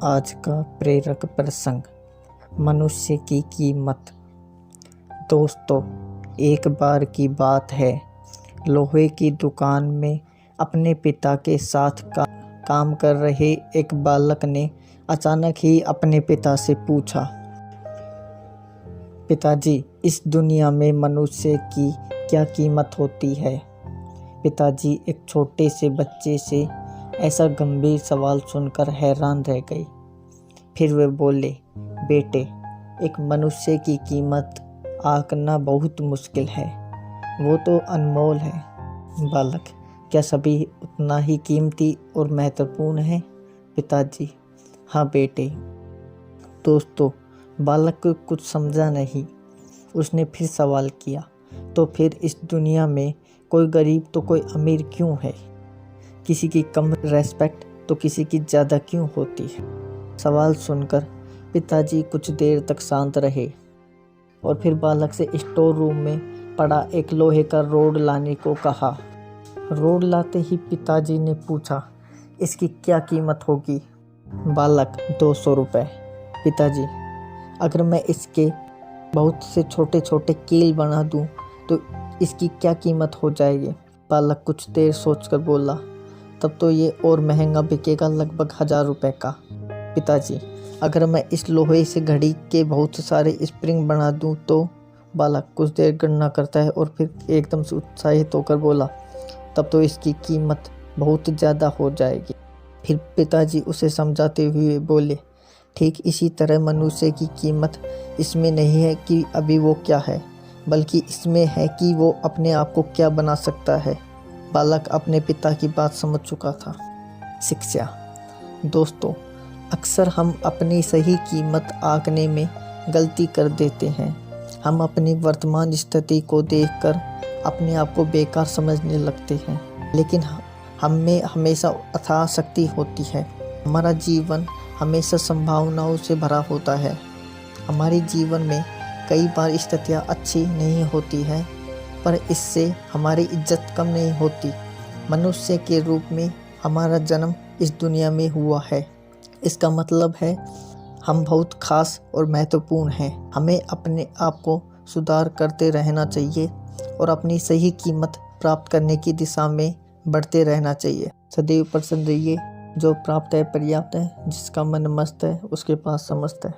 आज का प्रेरक प्रसंग, मनुष्य की कीमत। दोस्तों, एक बार की बात है, लोहे की दुकान में अपने पिता के साथ काम कर रहे एक बालक ने अचानक ही अपने पिता से पूछा, पिताजी, इस दुनिया में मनुष्य की क्या कीमत होती है? पिताजी एक छोटे से बच्चे से ऐसा गंभीर सवाल सुनकर हैरान रह गए। फिर वे बोले, बेटे, एक मनुष्य की कीमत आंकना बहुत मुश्किल है, वो तो अनमोल है। बालक, क्या सभी उतना ही कीमती और महत्वपूर्ण है? पिताजी, हाँ बेटे। दोस्तों, बालक को कुछ समझा नहीं। उसने फिर सवाल किया, तो फिर इस दुनिया में कोई गरीब तो कोई अमीर क्यों है? किसी की कम रेस्पेक्ट तो किसी की ज़्यादा क्यों होती है? सवाल सुनकर पिताजी कुछ देर तक शांत रहे और फिर बालक से स्टोर रूम में पड़ा एक लोहे का रोड लाने को कहा। रोड लाते ही पिताजी ने पूछा, इसकी क्या कीमत होगी? बालक, 200 रुपये। पिताजी, अगर मैं इसके बहुत से छोटे छोटे कील बना दूं तो इसकी क्या कीमत हो जाएगी? बालक कुछ देर सोचकर बोला, तब तो ये और महंगा बिकेगा, लगभग 1000 रुपये का। पिताजी, अगर मैं इस लोहे से घड़ी के बहुत सारे स्प्रिंग बना दूं तो? बालक कुछ देर गणना करता है और फिर एकदम से उत्साहित होकर बोला, तब तो इसकी कीमत बहुत ज़्यादा हो जाएगी। फिर पिताजी उसे समझाते हुए बोले, ठीक इसी तरह मनुष्य की कीमत इसमें नहीं है कि अभी वो क्या है, बल्कि इसमें है कि वो अपने आप को क्या बना सकता है। बालक अपने पिता की बात समझ चुका था। शिक्षा। दोस्तों, अक्सर हम अपनी सही कीमत आंकने में गलती कर देते हैं। हम अपनी वर्तमान स्थिति को देखकर अपने आप को बेकार समझने लगते हैं, लेकिन हम में हमेशा अथाह शक्ति होती है। हमारा जीवन हमेशा संभावनाओं से भरा होता है। हमारे जीवन में कई बार स्थितियाँ अच्छी नहीं होती हैं, पर इससे हमारी इज्जत कम नहीं होती। मनुष्य के रूप में हमारा जन्म इस दुनिया में हुआ है। इसका मतलब है हम बहुत खास और महत्वपूर्ण हैं। हमें अपने आप को सुधार करते रहना चाहिए और अपनी सही कीमत प्राप्त करने की दिशा में बढ़ते रहना चाहिए। सदैव प्रसन्न रहिए। जो प्राप्त है पर्याप्त है, जिसका मन मस्त है उसके पास समस्त है।